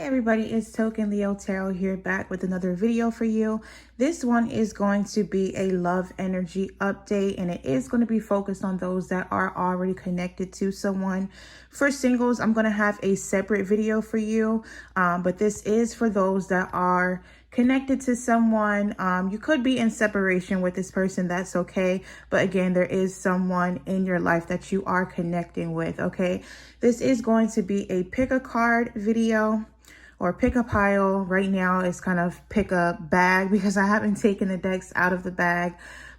everybody, it's Token Leo Tarot here, back with another video for you. This one is going to be a love energy update, and it is going to be focused on those that are already connected to someone. For singles, I'm going to have a separate video for you, but this is for those that are connected to someone. You could be in separation with this person, that's okay, but again, there is someone in your life that you are connecting with. Okay, this is going to be a pick a card video, or pick a pile. Right now it's kind of pick a bag because I haven't taken the decks out of the bag,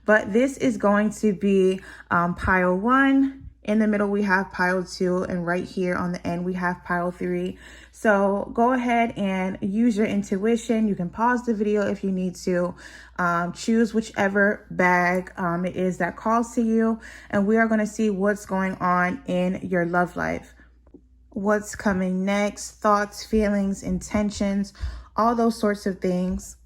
but this is going to be pile 1. In the middle we have pile 2, and right here on the end we have pile 3. So go ahead and use your intuition. You can pause the video if you need to. Choose whichever bag it is that calls to you, and we are going to see what's going on in your love life. What's coming next, thoughts, feelings, intentions, all those sorts of things.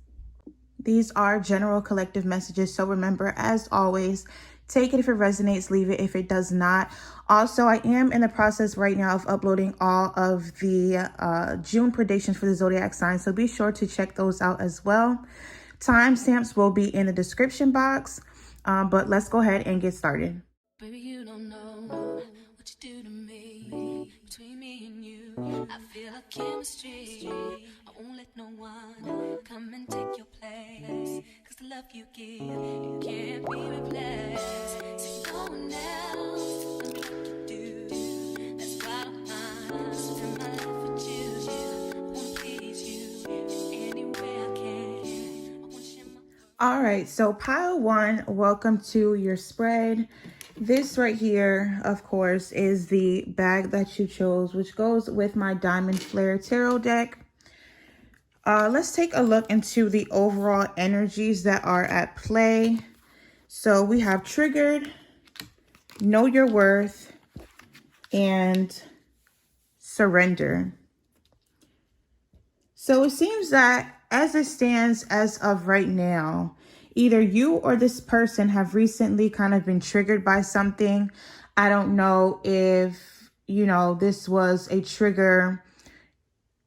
These are general collective messages, so remember, as always, take it if it resonates, leave it if it does not. Also, I am in the process right now of uploading all of the June predictions for the zodiac signs, so be sure to check those out as well. Timestamps will be in the description box, but let's go ahead and get started. Baby, you don't know what you do to me. Between me and you, I feel a chemistry. I won't let no one come and take your place. Cause the love you give, it can't be replaced. See no one else like you do. That's why I spend my life with you. I wanna please you any way I can. I wanna share my... All right, so pile 1, welcome to your spread. This right here, of course, is the bag that you chose, which goes with my Diamond Flare Tarot deck. Let's take a look into the overall energies that are at play. So we have triggered, know your worth, and surrender. So it seems that as it stands as of right now, either you or this person have recently kind of been triggered by something. I don't know if, this was a trigger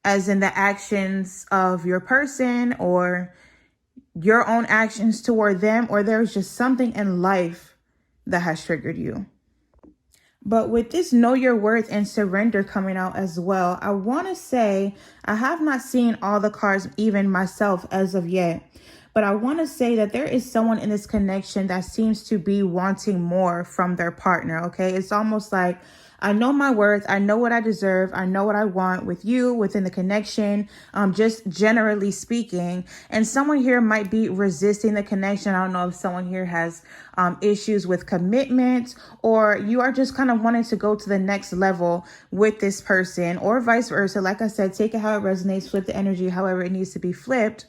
as in the actions of your person or your own actions toward them, or there's just something in life that has triggered you. But with this know your worth and surrender coming out as well, I want to say I have not seen all the cards, even myself, as of yet. But I want to say that there is someone in this connection that seems to be wanting more from their partner, okay? It's almost like, I know my worth, I know what I deserve, I know what I want with you, within the connection, just generally speaking. And someone here might be resisting the connection. I don't know if someone here has issues with commitment, or you are just kind of wanting to go to the next level with this person, or vice versa. Like I said, take it how it resonates, flip the energy however it needs to be flipped.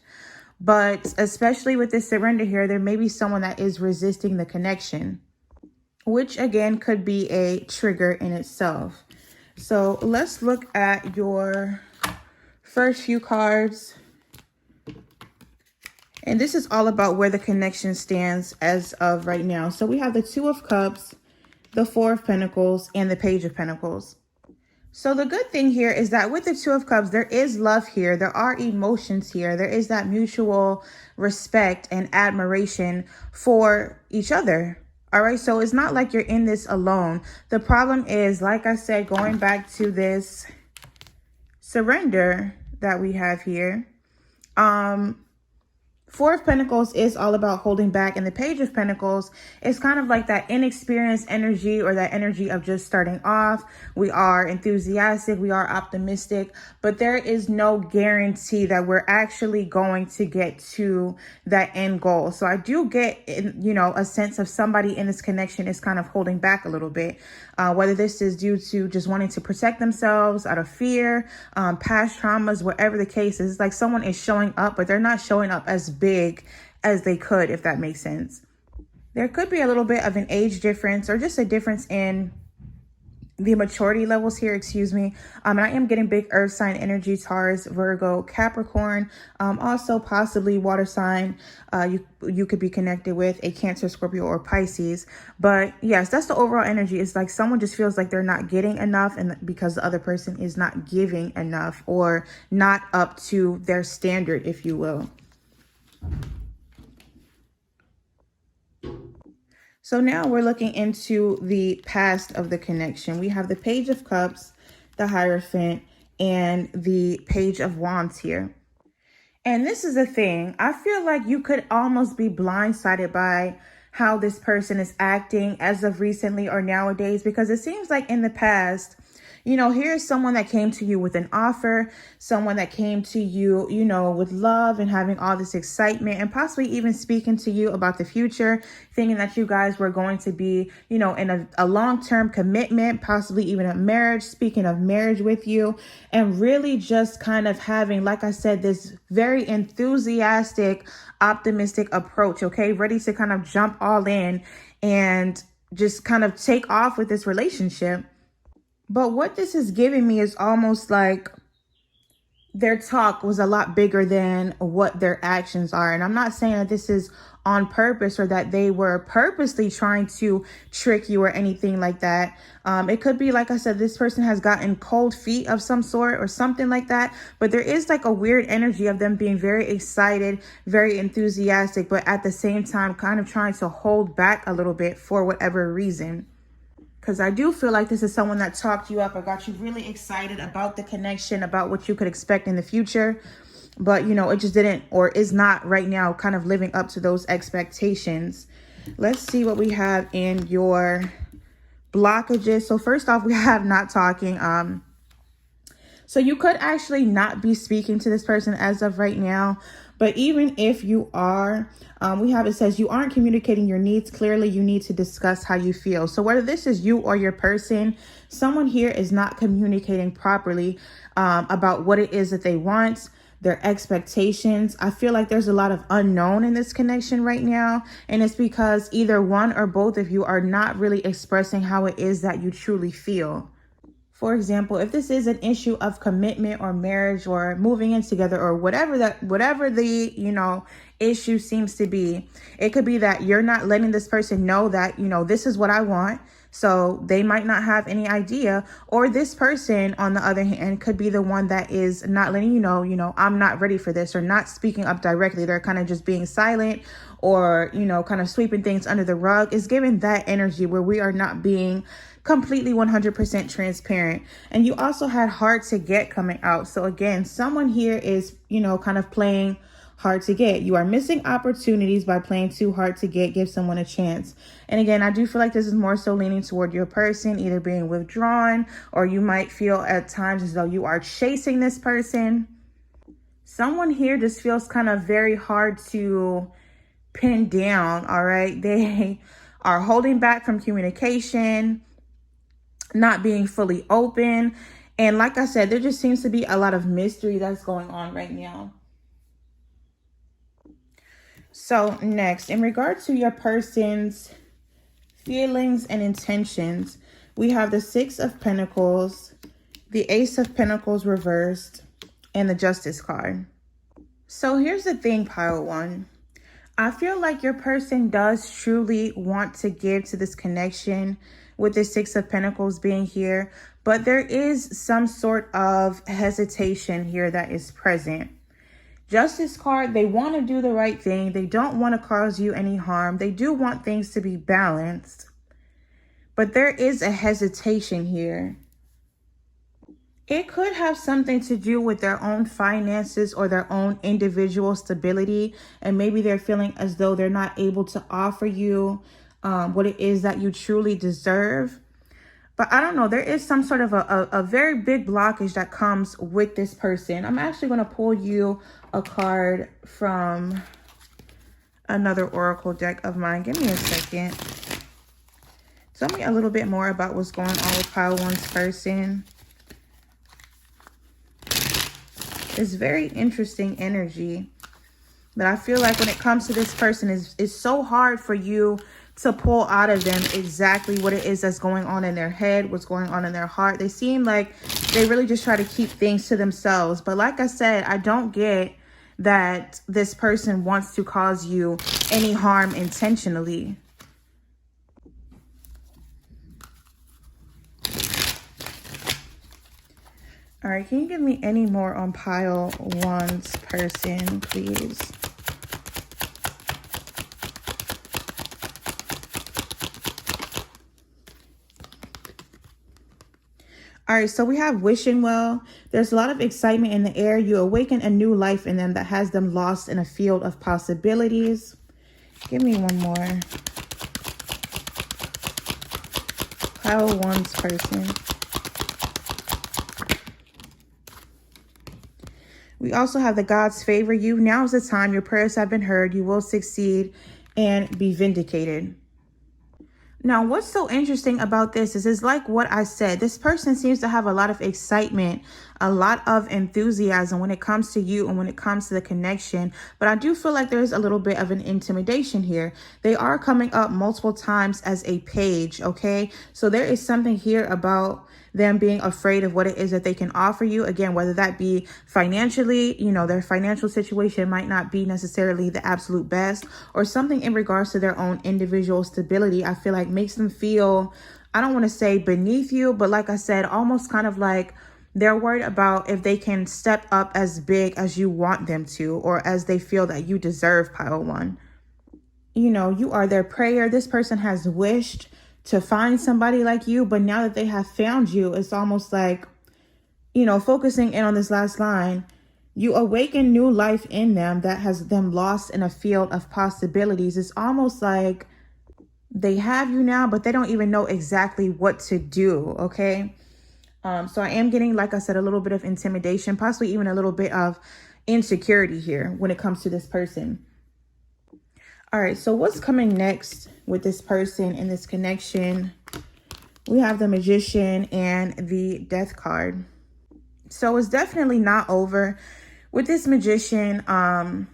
But especially with this surrender here, there may be someone that is resisting the connection, which again could be a trigger in itself. So let's look at your first few cards. And this is all about where the connection stands as of right now. So we have the 2 of Cups, the 4 of Pentacles, and the Page of Pentacles. So the good thing here is that with the 2 of Cups, there is love here. There are emotions here. There is that mutual respect and admiration for each other. All right. So it's not like you're in this alone. The problem is, like I said, going back to this surrender that we have here. 4 of Pentacles is all about holding back, and the Page of Pentacles is kind of like that inexperienced energy, or that energy of just starting off. We are enthusiastic, we are optimistic, but there is no guarantee that we're actually going to get to that end goal. So I do get, a sense of somebody in this connection is kind of holding back a little bit, whether this is due to just wanting to protect themselves out of fear, past traumas, whatever the case is. It's like someone is showing up, but they're not showing up as big as they could, if that makes sense. There could be a little bit of an age difference, or just a difference in the maturity levels here, excuse me. And I am getting big earth sign energy, Taurus, Virgo, Capricorn, also possibly water sign. You could be connected with a Cancer, Scorpio, or Pisces. But yes, that's the overall energy. It's like someone just feels like they're not getting enough, and because the other person is not giving enough or not up to their standard, if you will. So now we're looking into the past of the connection. We have the Page of Cups, the Hierophant, and the Page of Wands here. And this is the thing. I feel like you could almost be blindsided by how this person is acting as of recently or nowadays, because it seems like in the past, you know, here's someone that came to you with an offer, someone that came to you, you know, with love and having all this excitement and possibly even speaking to you about the future, thinking that you guys were going to be, you know, in a long-term commitment, possibly even a marriage, speaking of marriage with you, and really just kind of having, like I said, this very enthusiastic, optimistic approach, okay, ready to kind of jump all in and just kind of take off with this relationship. But what this is giving me is almost like their talk was a lot bigger than what their actions are. And I'm not saying that this is on purpose or that they were purposely trying to trick you or anything like that. It could be, like I said, this person has gotten cold feet of some sort or something like that. But there is like a weird energy of them being very excited, very enthusiastic, but at the same time kind of trying to hold back a little bit for whatever reason. Because I do feel like this is someone that talked you up or got you really excited about the connection, about what you could expect in the future. But, you know, it just didn't or is not right now kind of living up to those expectations. Let's see what we have in your blockages. So first off, we have not talking. So you could actually not be speaking to this person as of right now. But even if you are, we have, it says you aren't communicating your needs clearly. You need to discuss how you feel. So whether this is you or your person, someone here is not communicating properly about what it is that they want, their expectations. I feel like there's a lot of unknown in this connection right now. And it's because either one or both of you are not really expressing how it is that you truly feel. For example, if this is an issue of commitment or marriage or moving in together or whatever the, you know, issue seems to be, it could be that you're not letting this person know that, you know, this is what I want. So they might not have any idea, or this person, on the other hand, could be the one that is not letting you know, I'm not ready for this, or not speaking up directly. They're kind of just being silent or, you know, kind of sweeping things under the rug. Is given that energy where we are not being completely 100% transparent. And you also had hard to get coming out. So again, someone here is, you know, kind of playing hard to get. You are missing opportunities by playing too hard to get. Give someone a chance. And again, I do feel like this is more so leaning toward your person, either being withdrawn, or you might feel at times as though you are chasing this person. Someone here just feels kind of very hard to pin down. All right. They are holding back from communication, not being fully open. And like I said, there just seems to be a lot of mystery that's going on right now. So next, in regard to your person's feelings and intentions, we have the Six of Pentacles, the Ace of Pentacles reversed, and the Justice card. So here's the thing, pile one. I feel like your person does truly want to give to this connection with the Six of Pentacles being here, but there is some sort of hesitation here that is present. Justice card, they want to do the right thing. They don't want to cause you any harm. They do want things to be balanced, but there is a hesitation here. It could have something to do with their own finances or their own individual stability. And maybe they're feeling as though they're not able to offer you what it is that you truly deserve. But I don't know, there is some sort of a very big blockage that comes with this person. I'm actually going to pull you a card from another oracle deck of mine. Give me a second. Tell me a little bit more about what's going on with pile one's person. It's very interesting energy. But I feel like when it comes to this person, it's so hard for you to pull out of them exactly what it is that's going on in their head, what's going on in their heart. They seem like they really just try to keep things to themselves. But like I said, I don't get that this person wants to cause you any harm intentionally. All right, can you give me any more on pile one's person, please? All right, so we have wishing well. There's a lot of excitement in the air. You awaken a new life in them that has them lost in a field of possibilities. Give me one more. Pile one's person. We also have the gods favor you. Now is the time. Your prayers have been heard. You will succeed and be vindicated. Now, what's so interesting about this is like what I said, this person seems to have a lot of excitement, a lot of enthusiasm when it comes to you and when it comes to the connection. But I do feel like there's a little bit of an intimidation here. They are coming up multiple times as a page. OK, so there is something here about them being afraid of what it is that they can offer you. Again, whether that be financially, you know, their financial situation might not be necessarily the absolute best, or something in regards to their own individual stability. I feel like makes them feel, I don't want to say beneath you, but like I said, almost kind of like they're worried about if they can step up as big as you want them to, or as they feel that you deserve, pile one. You know, you are their prayer. This person has wished to find somebody like you, but now that they have found you, it's almost like, you know, focusing in on this last line, you awaken new life in them that has them lost in a field of possibilities. It's almost like they have you now, but they don't even know exactly what to do. Okay. So I am getting, like I said, a little bit of intimidation, possibly even a little bit of insecurity here when it comes to this person. All right, so what's coming next with this person in this connection? We have the Magician and the Death card. So it's definitely not over with this Magician. I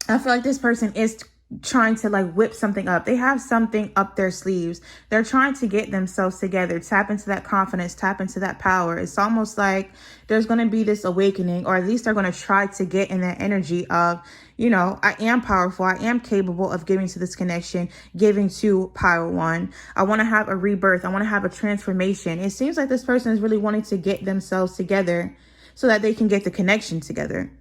feel like this person is trying to like whip something up. They have something up their sleeves. They're trying to get themselves together, tap into that confidence, tap into that power. It's almost like there's going to be this awakening, or at least they're going to try to get in that energy of, you know, I am powerful. I am capable of giving to this connection, giving to pile one. I want to have a rebirth. I want to have a transformation. It seems like this person is really wanting to get themselves together so that they can get the connection together.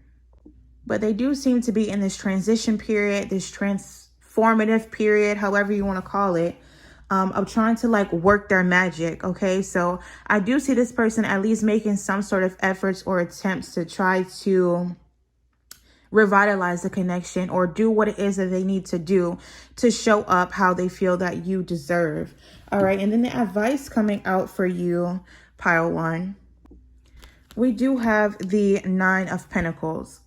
But they do seem to be in this transition period, this transformative period, however you want to call it, of trying to like work their magic. Okay, so I do see this person at least making some sort of efforts or attempts to try to revitalize the connection, or do what it is that they need to do to show up how they feel that you deserve. All right, and then the advice coming out for you, pile one. We do have the Nine of Pentacles.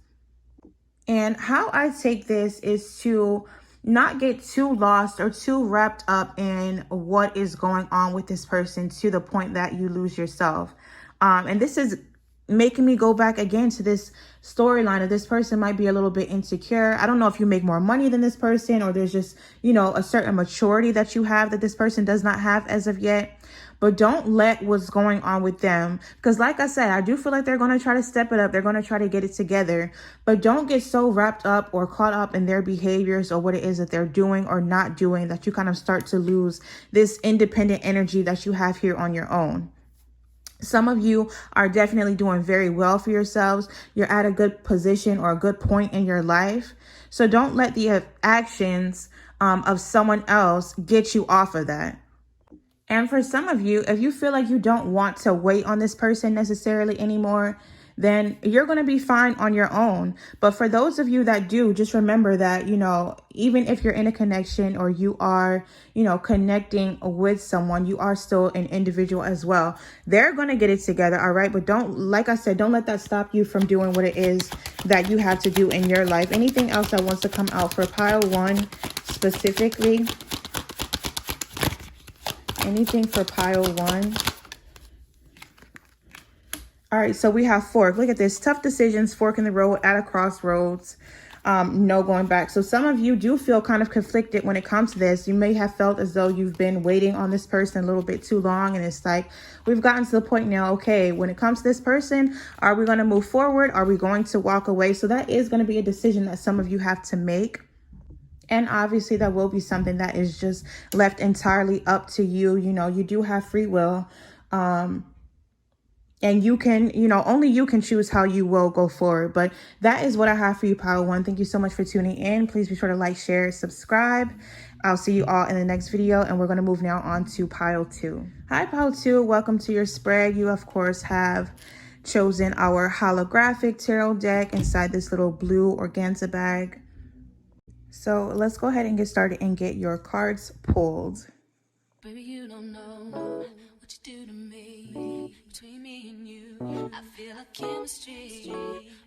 And how I take this is to not get too lost or too wrapped up in what is going on with this person to the point that you lose yourself. And this is making me go back again to this storyline of this person might be a little bit insecure. I don't know if you make more money than this person, or there's just, you know, a certain maturity that you have that this person does not have as of yet. But don't let what's going on with them, because like I said, I do feel like they're going to try to step it up. They're going to try to get it together, but don't get so wrapped up or caught up in their behaviors or what it is that they're doing or not doing that you kind of start to lose this independent energy that you have here on your own. Some of you are definitely doing very well for yourselves. You're at a good position or a good point in your life. So don't let the actions of someone else get you off of that. And for some of you, if you feel like you don't want to wait on this person necessarily anymore, then you're going to be fine on your own. But for those of you that do, just remember that, you know, even if you're in a connection or you are, you know, connecting with someone, you are still an individual as well. They're going to get it together. All right. But don't, like I said, don't let that stop you from doing what it is that you have to do in your life. Anything else that wants to come out for pile one specifically? Anything for pile one? All right, so we have fork. Look at this. Tough decisions, fork in the road, at a crossroads. no going back. So some of you do feel kind of conflicted when it comes to this. You may have felt as though you've been waiting on this person a little bit too long. And it's like, we've gotten to the point now, okay, when it comes to this person, are we going to move forward? Are we going to walk away? So that is going to be a decision that some of you have to make. And obviously that will be something that is just left entirely up to you. You know, you do have free will. And you can, you know, only you can choose how you will go forward. But that is what I have for you, Pile 1. Thank you so much for tuning in. Please be sure to like, share, subscribe. I'll see you all in the next video. And we're going to move now on to Pile 2. Hi, Pile 2. Welcome to your spread. You, of course, have chosen our holographic tarot deck inside this little blue organza bag. So let's go ahead and get started and get your cards pulled. Baby, you don't know what you do to me. Between me and you, I feel like chemistry.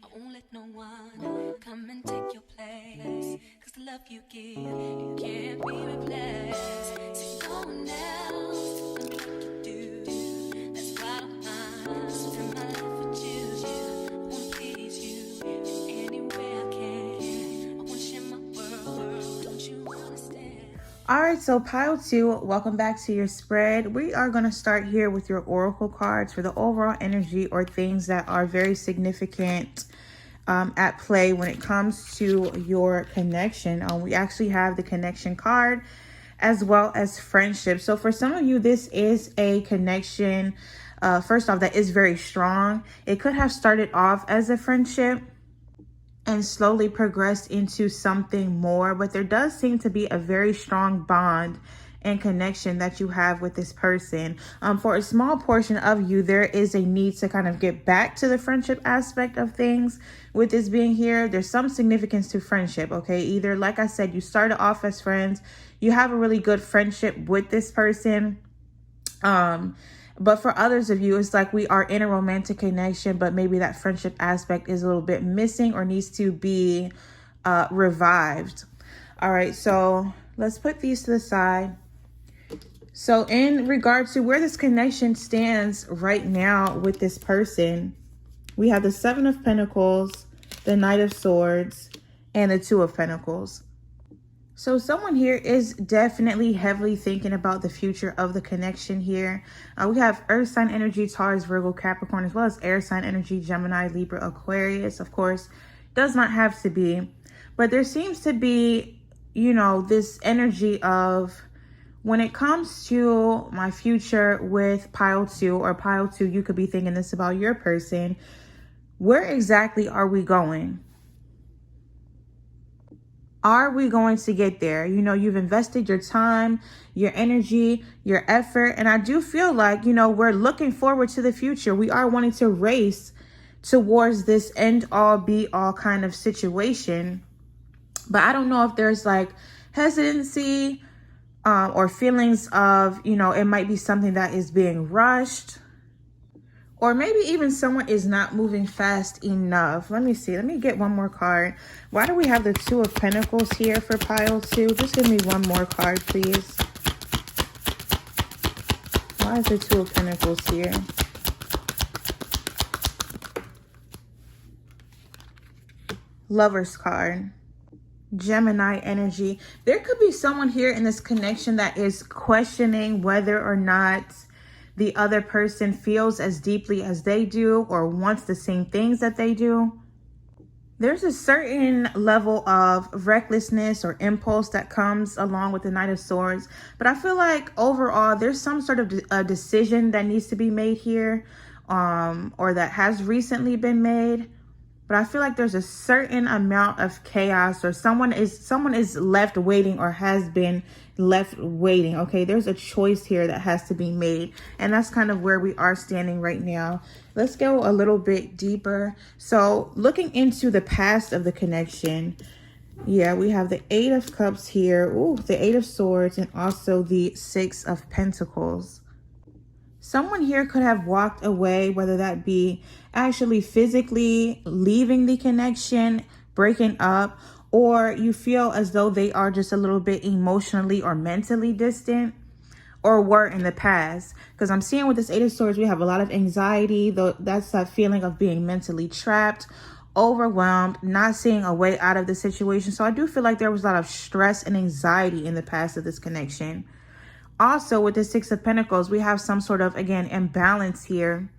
I won't let no one come and take your place. Cause the love you give, it can't be replaced. See, no one else can do like you do. That's why I'm spend my life with you. I wanna please you in any way I can. I wanna share my world, don't you understand? All right, so Pile 2, welcome back to your spread. We are going to start here with your oracle cards for the overall energy or things that are very significant at play when it comes to your connection. We actually have the connection card as well as friendship. So for some of you, this is a connection, first off, that is very strong. It could have started off as a friendship and slowly progressed into something more, but there does seem to be a very strong bond and connection that you have with this person. For a small portion of you, there is a need to kind of get back to the friendship aspect of things. With this being here, there's some significance to friendship, okay? Either, like I said, you started off as friends, you have a really good friendship with this person, but for others of you, it's like we are in a romantic connection, but maybe that friendship aspect is a little bit missing or needs to be revived. All right, so let's put these to the side. So in regard to where this connection stands right now with this person, we have the 7 of Pentacles, the Knight of Swords, and the 2 of Pentacles. So someone here is definitely heavily thinking about the future of the connection here. We have Earth sign energy, Taurus, Virgo, Capricorn, as well as air sign energy, Gemini, Libra, Aquarius. Of course, does not have to be. But there seems to be, you know, this energy of when it comes to my future with Pile 2 or Pile 2, you could be thinking this about your person. Where exactly are we going? Are we going to get there? You know, you've invested your time, your energy, your effort. And I do feel like, you know, we're looking forward to the future. We are wanting to race towards this end all be all kind of situation. But I don't know if there's like hesitancy or feelings of, you know, it might be something that is being rushed. Or maybe even someone is not moving fast enough. Let me see. Let me get one more card. Why do we have the 2 of Pentacles here for Pile 2? Just give me one more card, please. Why is the 2 of Pentacles here? Lover's card. Gemini energy. There could be someone here in this connection that is questioning whether or not the other person feels as deeply as they do or wants the same things that they do. There's a certain level of recklessness or impulse that comes along with the Knight of Swords. But I feel like overall, there's some sort of a decision that needs to be made here or that has recently been made. But I feel like there's a certain amount of chaos or someone is left waiting or has been left waiting. Okay, there's a choice here that has to be made. And that's kind of where we are standing right now. Let's go a little bit deeper. So looking into the past of the connection, yeah, we have the 8 of Cups here. Ooh, the 8 of Swords and also the 6 of Pentacles. Someone here could have walked away, whether that be actually physically leaving the connection, breaking up, or you feel as though they are just a little bit emotionally or mentally distant or were in the past. Because I'm seeing with this 8 of Swords, we have a lot of anxiety. Though that's that feeling of being mentally trapped overwhelmed, not seeing a way out of the situation. So I do feel like there was a lot of stress and anxiety in the past of this connection. Also, with the Six of Pentacles, we have some sort of, again, imbalance here,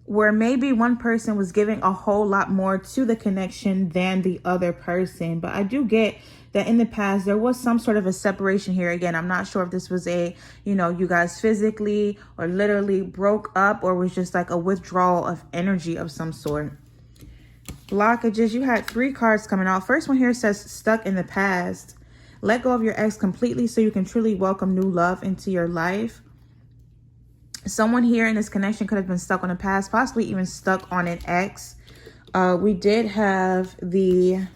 where maybe one person was giving a whole lot more to the connection than the other person. But I do get that in the past, there was some sort of a separation here. Again, I'm not sure if this was a, you guys physically or literally broke up, or was just like a withdrawal of energy of some sort. Blockages, you had 3 cards coming out. First one here says stuck in the past. Let go of your ex completely so you can truly welcome new love into your life. Someone here in this connection could have been stuck on the past, possibly even stuck on an ex. We did have the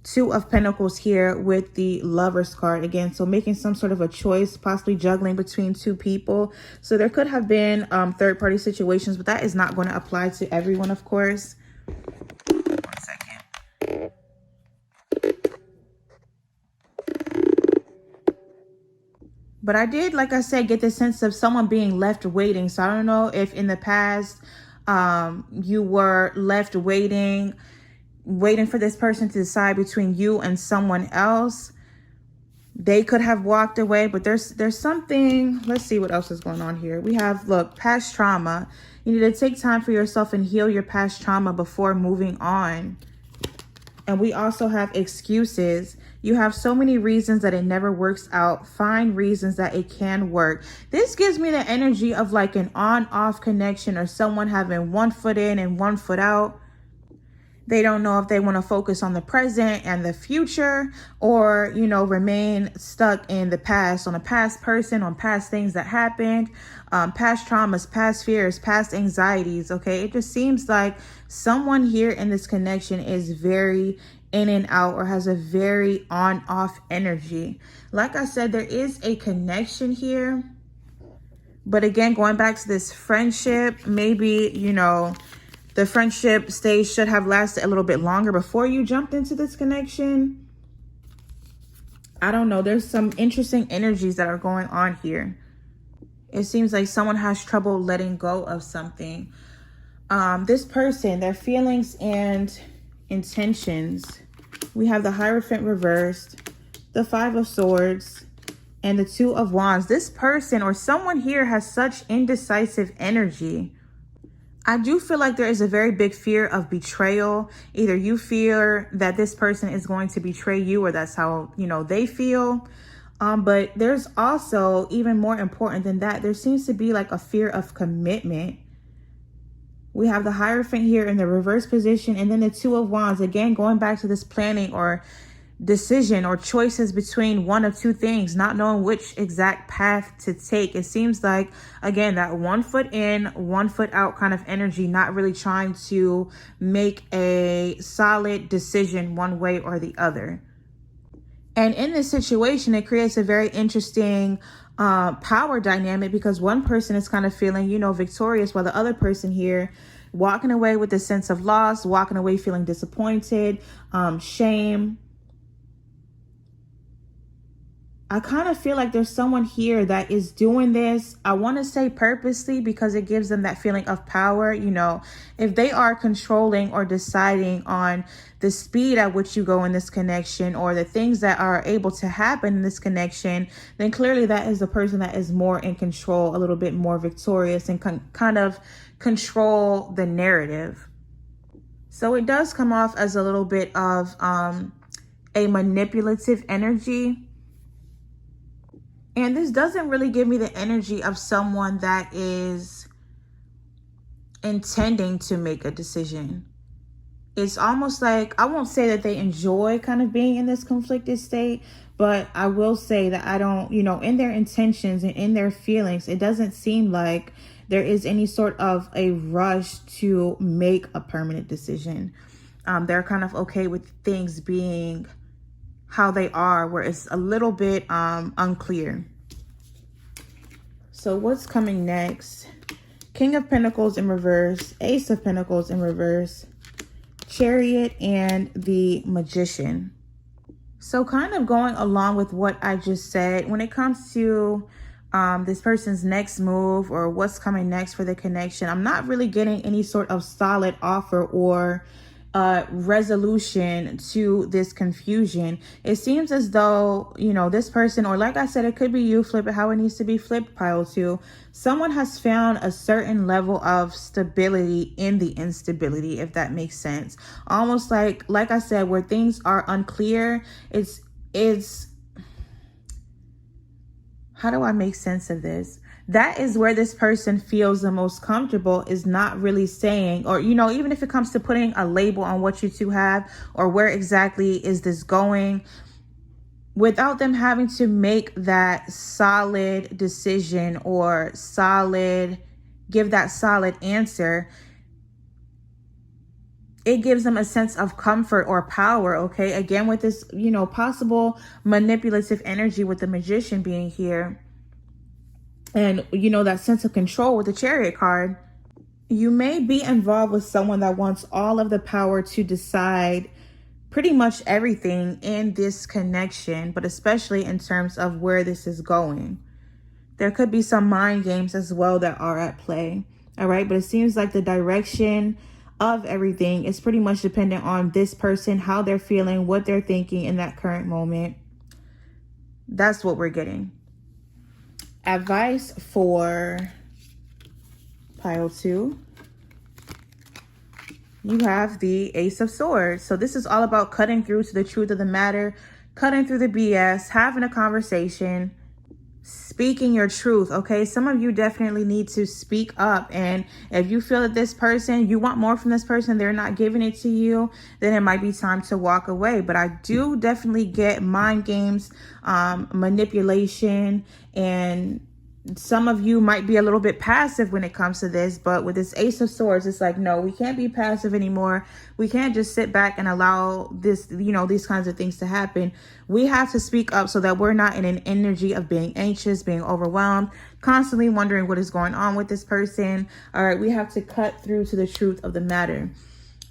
2 of Pentacles here with the Lovers card again. So making some sort of a choice, possibly juggling between 2 people. So there could have been third-party situations, but that is not going to apply to everyone, of course. 1 second. But I did, like I said, get the sense of someone being left waiting. So I don't know if in the past you were left waiting for this person to decide between you and someone else. They could have walked away, but there's something. Let's see what else is going on here. We have, look, past trauma. You need to take time for yourself and heal your past trauma before moving on. And we also have excuses. You have so many reasons that it never works out. Find reasons that it can work. This gives me the energy of like an on-off connection, or someone having 1 foot in and 1 foot out. They don't know if they want to focus on the present and the future, or, remain stuck in the past, on a past person, on past things that happened, past traumas, past fears, past anxieties. Okay. It just seems like someone here in this connection is very in and out, or has a very on-off energy. Like I said, there is a connection here. But again, going back to this friendship, maybe, the friendship stage should have lasted a little bit longer before you jumped into this connection. I don't know. There's some interesting energies that are going on here. It seems like someone has trouble letting go of something. This person, their feelings and intentions. We have the Hierophant reversed, the 5 of Swords, and the 2 of Wands. This person or someone here has such indecisive energy. I do feel like there is a very big fear of betrayal. Either you fear that this person is going to betray you, or that's how, they feel. But there's also, even more important than that, there seems to be like a fear of commitment. We have the Hierophant here in the reverse position, and then the 2 of Wands. Again, going back to this planning or decision or choices between one of 2 things, not knowing which exact path to take. It seems like, again, that 1 foot in, 1 foot out kind of energy, not really trying to make a solid decision one way or the other. And in this situation, it creates a very interesting power dynamic, because one person is kind of feeling, victorious, while the other person here walking away with a sense of loss, walking away feeling disappointed, shame. I kind of feel like there's someone here that is doing this, I want to say purposely, because it gives them that feeling of power. If they are controlling or deciding on the speed at which you go in this connection, or the things that are able to happen in this connection, then clearly that is the person that is more in control, a little bit more victorious, and kind of control the narrative. So it does come off as a little bit of a manipulative energy. And this doesn't really give me the energy of someone that is intending to make a decision. It's almost like, I won't say that they enjoy kind of being in this conflicted state, but I will say that I don't, in their intentions and in their feelings, it doesn't seem like there is any sort of a rush to make a permanent decision. They're kind of okay with things being how they are, where it's a little bit unclear. So what's coming next? King of Pentacles in reverse, Ace of Pentacles in reverse, Chariot, and the Magician. So kind of going along with what I just said, when it comes to this person's next move or what's coming next for the connection. I'm not really getting any sort of solid offer or resolution to this confusion. It seems as though, you know, this person, or like I said, it could be you, flip it how it needs to be flipped, pile two. Someone has found a certain level of stability in the instability, if that makes sense. Almost like I said, where things are unclear, it's how do I make sense of this? That is where this person feels the most comfortable, is not really saying, or, you know, even if it comes to putting a label on what you two have or where exactly is this going, without them having to make that solid decision or give that solid answer. It gives them a sense of comfort or power, okay? Again, with this, you know, possible manipulative energy with the Magician being here. And, you know, that sense of control with the Chariot card. You may be involved with someone that wants all of the power to decide pretty much everything in this connection, but especially in terms of where this is going. There could be some mind games as well that are at play, all right? But it seems like the direction of everything is pretty much dependent on this person, how they're feeling, what they're thinking in that current moment. That's what we're getting. Advice for pile two. You have the Ace of Swords. So this is all about cutting through to the truth of the matter, cutting through the BS, having a conversation, speaking your truth, okay? Some of you definitely need to speak up. And if you feel that this person, you want more from this person, they're not giving it to you, then it might be time to walk away. But I do definitely get mind games, manipulation, and some of you might be a little bit passive when it comes to this. But with this Ace of Swords, it's like, no, we can't be passive anymore. We can't just sit back and allow this, you know, these kinds of things to happen. We have to speak up so that we're not in an energy of being anxious, being overwhelmed, constantly wondering what is going on with this person. All right, we have to cut through to the truth of the matter.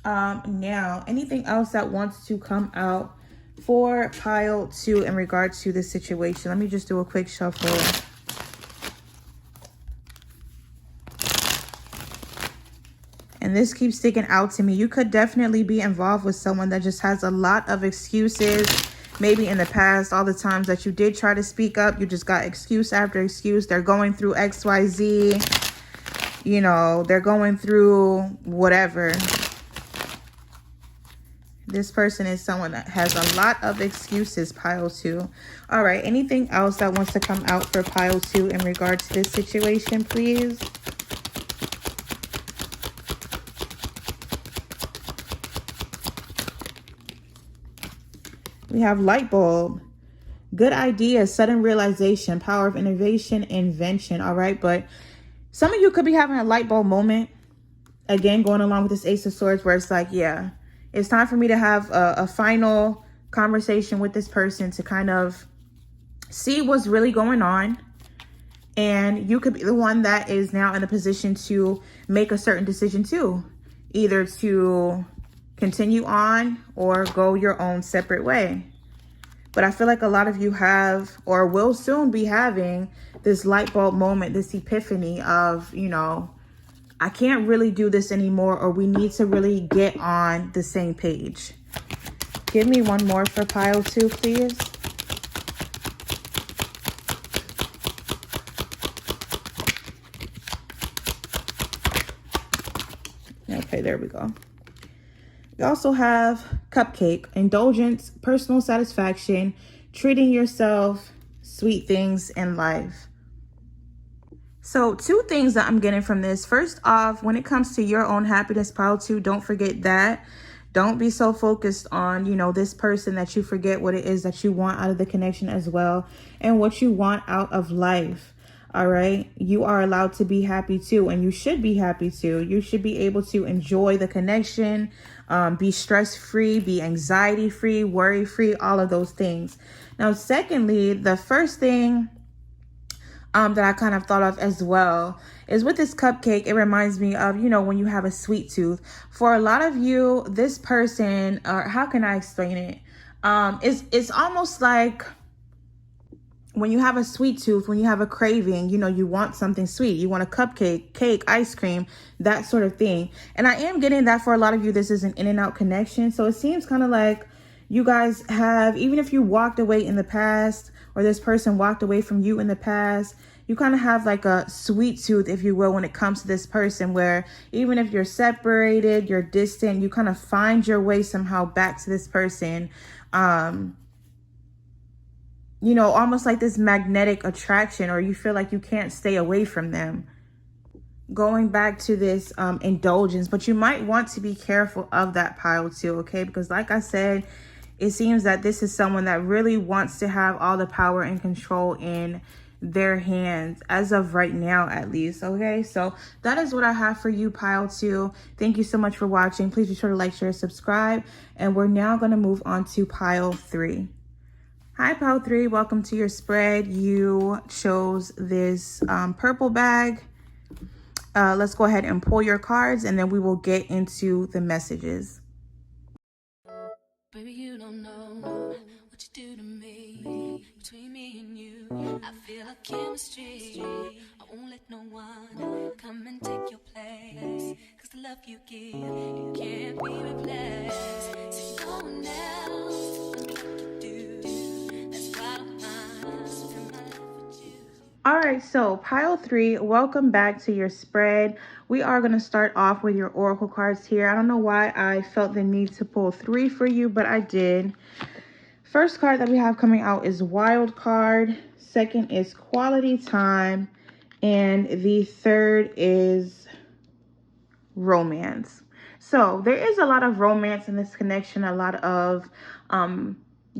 Now, anything else that wants to come out for pile two in regards to this situation? Let me just do a quick shuffle. And this keeps sticking out to me. You could definitely be involved with someone that just has a lot of excuses. Maybe in the past, all the times that you did try to speak up, you just got excuse after excuse. They're going through XYZ. You know, they're going through whatever. This person is someone that has a lot of excuses, pile two. All right, anything else that wants to come out for pile two in regard to this situation, please? We have light bulb, good idea, sudden realization, power of innovation, invention. All right. But some of you could be having a light bulb moment. Again, going along with this Ace of Swords, where it's like, yeah, it's time for me to have a final conversation with this person to kind of see what's really going on. And you could be the one that is now in a position to make a certain decision too, either to continue on or go your own separate way. But I feel like a lot of you have or will soon be having this light bulb moment, this epiphany of, you know, I can't really do this anymore, or we need to really get on the same page. Give me one more for pile two, please. Okay, there we go. We also have cupcake, indulgence, personal satisfaction, treating yourself, sweet things in life. So two things that I'm getting from this. First off, when it comes to your own happiness, pile two, don't forget that. Don't be so focused on, you know, this person that you forget what it is that you want out of the connection as well, and what you want out of life. All right. You are allowed to be happy too, and you should be happy too. You should be able to enjoy the connection, be stress-free, be anxiety-free, worry-free, all of those things. Now, secondly, the first thing that I kind of thought of as well is with this cupcake. It reminds me of, you know, when you have a sweet tooth. For a lot of you, this person, or how can I explain it? It's almost like when you have a sweet tooth, when you have a craving, you know, you want something sweet, you want a cupcake, cake, ice cream, that sort of thing. And I am getting that for a lot of you, this is an in and out connection. So it seems kind of like you guys have, even if you walked away in the past, or this person walked away from you in the past, you kind of have like a sweet tooth, if you will, when it comes to this person, where even if you're separated, you're distant, you kind of find your way somehow back to this person. You know, almost like this magnetic attraction, or you feel like you can't stay away from them. Going back to this indulgence, but you might want to be careful of that pile too, okay? Because like I said, it seems that this is someone that really wants to have all the power and control in their hands, as of right now at least, okay? So that is what I have for you, pile 2. Thank you so much for watching. Please be sure to like, share, subscribe, and we're now going to move on to pile 3. Hi, pile 3, welcome to your spread. You chose this purple bag. Let's go ahead and pull your cards, and then we will get into the messages. Baby, you don't know what you do to me. Between me and you, I feel like chemistry. I won't let no one come and take your place. Cause the love you give, it can't be replaced. See no one else to do like you do. That's why I don't mind spending my life with you. All right, so pile 3, welcome back to your spread. We are going to start off with your oracle cards here. I don't know why I felt the need to pull 3 for you, but I did. First card that we have coming out is Wild Card. Second is Quality Time. And the third is Romance. So there is a lot of romance in this connection, a lot of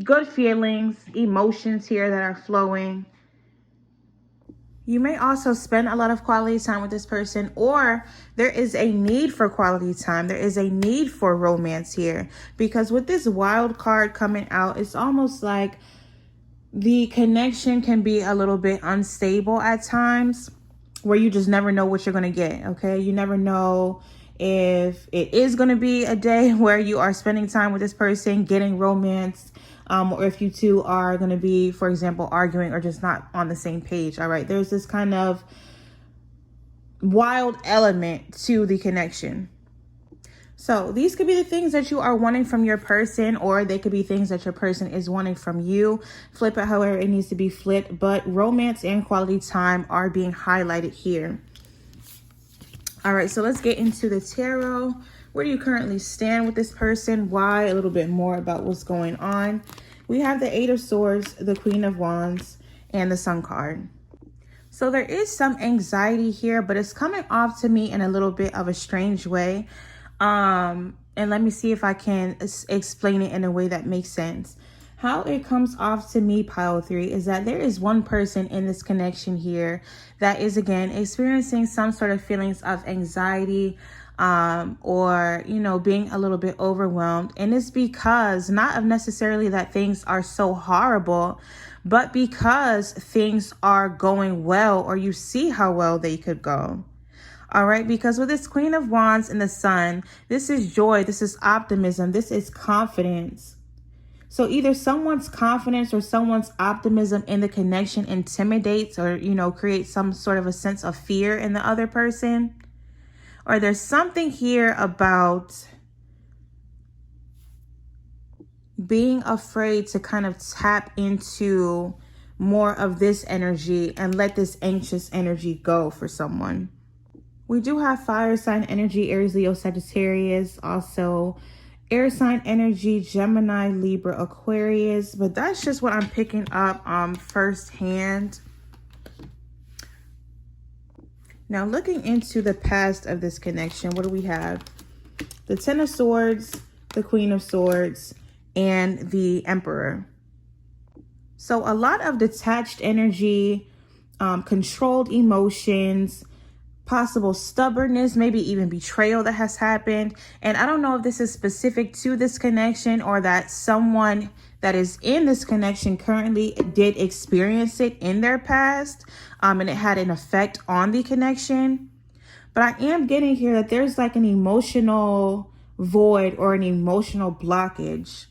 good feelings, emotions here that are flowing. You may also spend a lot of quality time with this person, or there is a need for quality time. There is a need for romance here, because with this Wild Card coming out, it's almost like the connection can be a little bit unstable at times, where you just never know what you're going to get. Okay. You never know if it is going to be a day where you are spending time with this person, getting romance, or if you two are going to be, for example, arguing or just not on the same page. All right. There's this kind of wild element to the connection. So these could be the things that you are wanting from your person, or they could be things that your person is wanting from you. Flip it however it needs to be flipped, but romance and quality time are being highlighted here. All right, so let's get into the tarot. Where do you currently stand with this person? Why? A little bit more about what's going on. We have the 8 of Swords, the Queen of Wands, and the Sun card. So there is some anxiety here, but it's coming off to me in a little bit of a strange way. And let me see if I can explain it in a way that makes sense. How it comes off to me, pile 3, is that there is one person in this connection here that is, again, experiencing some sort of feelings of anxiety, or, you know, being a little bit overwhelmed. And it's because not of necessarily that things are so horrible, but because things are going well, or you see how well they could go. All right, because with this Queen of Wands and the Sun, this is joy, this is optimism, this is confidence. So either someone's confidence or someone's optimism in the connection intimidates, or, you know, creates some sort of a sense of fear in the other person. Or there's something here about being afraid to kind of tap into more of this energy and let this anxious energy go for someone. We do have fire sign energy, Aries, Leo, Sagittarius, also air sign energy, Gemini, Libra, Aquarius, but that's just what I'm picking up firsthand. Now, looking into the past of this connection, what do we have? The 10 of Swords, the Queen of Swords, and the Emperor. So a lot of detached energy, controlled emotions, possible stubbornness, maybe even betrayal that has happened. And I don't know if this is specific to this connection, or that someone that is in this connection currently did experience it in their past, and it had an effect on the connection. But I am getting here that there's like an emotional void or an emotional blockage.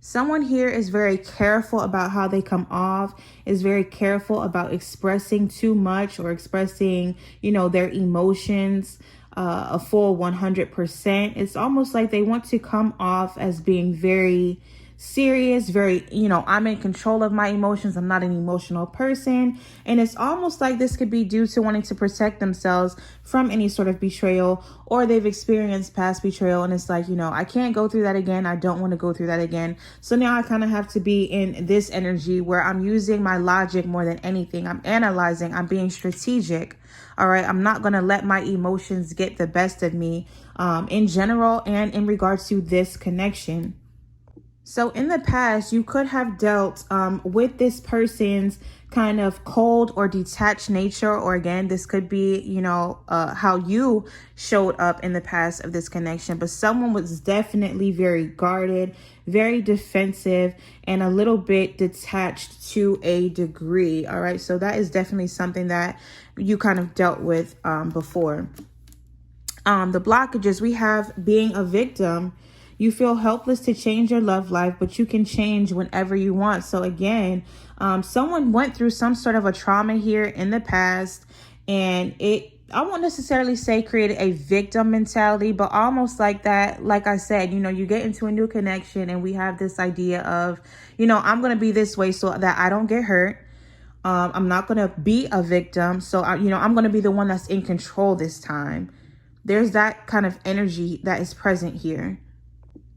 Someone here is very careful about how they come off, is very careful about expressing too much or expressing, their emotions a full 100%. It's almost like they want to come off as being very serious, very, I'm in control of my emotions. I'm not an emotional person. And it's almost like this could be due to wanting to protect themselves from any sort of betrayal, or they've experienced past betrayal. And it's like, I can't go through that again. I don't want to go through that again. So now I kind of have to be in this energy where I'm using my logic more than anything. I'm analyzing, I'm being strategic. All right. I'm not going to let my emotions get the best of me in general and in regards to this connection. So in the past, you could have dealt with this person's kind of cold or detached nature, or again, this could be, how you showed up in the past of this connection. But someone was definitely very guarded, very defensive, and a little bit detached to a degree. All right. So that is definitely something that you kind of dealt with before. The blockages, we have being a victim. You feel helpless to change your love life, but you can change whenever you want. So again, someone went through some sort of a trauma here in the past, and I won't necessarily say created a victim mentality, but almost like that. Like I said, you get into a new connection and we have this idea of, I'm going to be this way so that I don't get hurt. I'm not going to be a victim. So, I'm going to be the one that's in control this time. There's that kind of energy that is present here,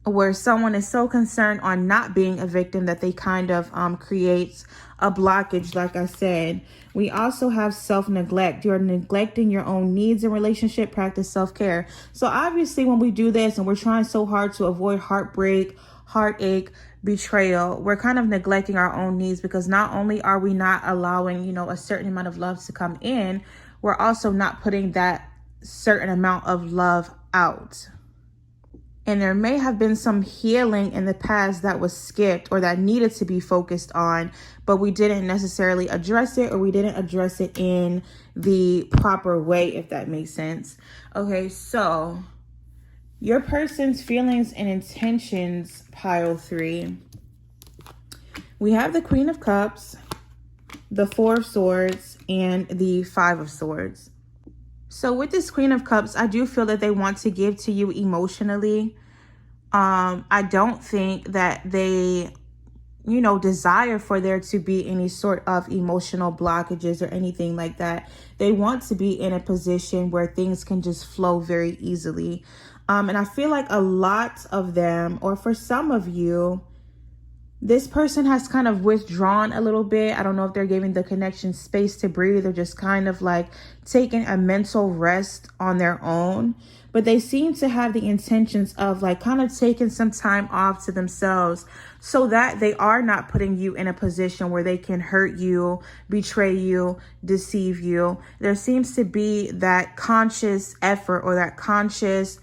where someone is so concerned on not being a victim that they kind of creates a blockage. Like I said, we also have self-neglect. You're neglecting your own needs in relationship. Practice self-care. So obviously when we do this and we're trying so hard to avoid heartbreak, heartache, betrayal, we're kind of neglecting our own needs, because not only are we not allowing, a certain amount of love to come in, we're also not putting that certain amount of love out. And there may have been some healing in the past that was skipped or that needed to be focused on, but we didn't necessarily address it, or we didn't address it in the proper way, if that makes sense. Okay, so your person's feelings and intentions, pile 3. We have the Queen of Cups, the 4 of Swords, and the 5 of Swords. So with this Queen of Cups, I do feel that they want to give to you emotionally. I don't think that they, desire for there to be any sort of emotional blockages or anything like that. They want to be in a position where things can just flow very easily. And I feel like a lot of them, or for some of you, this person has kind of withdrawn a little bit. I don't know if they're giving the connection space to breathe, or just kind of like taking a mental rest on their own. But they seem to have the intentions of like kind of taking some time off to themselves, so that they are not putting you in a position where they can hurt you, betray you, deceive you. There seems to be that conscious effort, or that conscious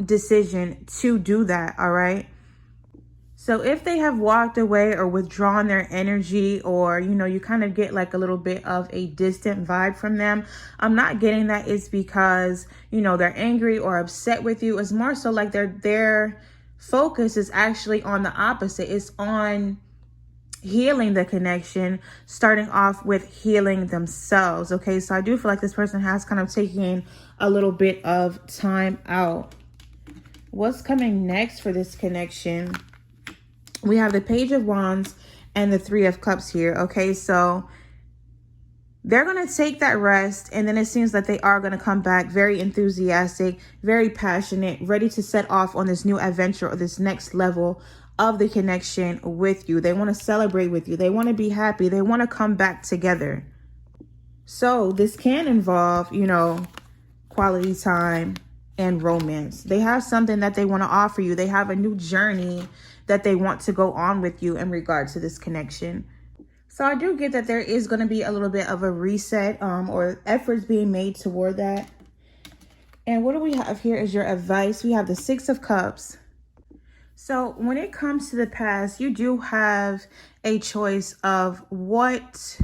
decision to do that. All right. So if they have walked away or withdrawn their energy, or, you kind of get like a little bit of a distant vibe from them, I'm not getting that it's because, they're angry or upset with you. It's more so like their focus is actually on the opposite. It's on healing the connection, starting off with healing themselves. Okay, so I do feel like this person has kind of taken a little bit of time out. What's coming next for this connection? We have the Page of Wands and the 3 of Cups here. Okay, so they're going to take that rest, and then it seems that they are going to come back very enthusiastic, very passionate, ready to set off on this new adventure or this next level of the connection with you. They want to celebrate with you. They want to be happy. They want to come back together. So this can involve, quality time and romance. They have something that they want to offer you. They have a new journey that they want to go on with you in regards to this connection. So I do get that there is going to be a little bit of a reset or efforts being made toward that. And what do we have here is your advice. We have the 6 of Cups. So when it comes to the past, you do have a choice of what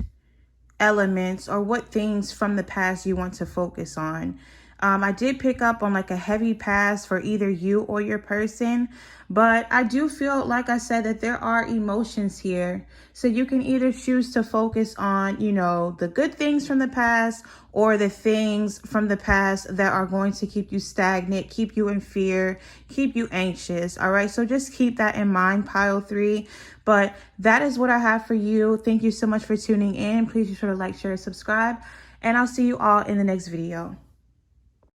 elements or what things from the past you want to focus on. I did pick up on like a heavy pass for either you or your person, but I do feel, like I said, that there are emotions here. So you can either choose to focus on, you know, the good things from the past or the things from the past that are going to keep you stagnant, keep you in fear, keep you anxious. All right. So just keep that in mind, pile 3. But that is what I have for you. Thank you so much for tuning in. Please be sure to like, share, subscribe, and I'll see you all in the next video.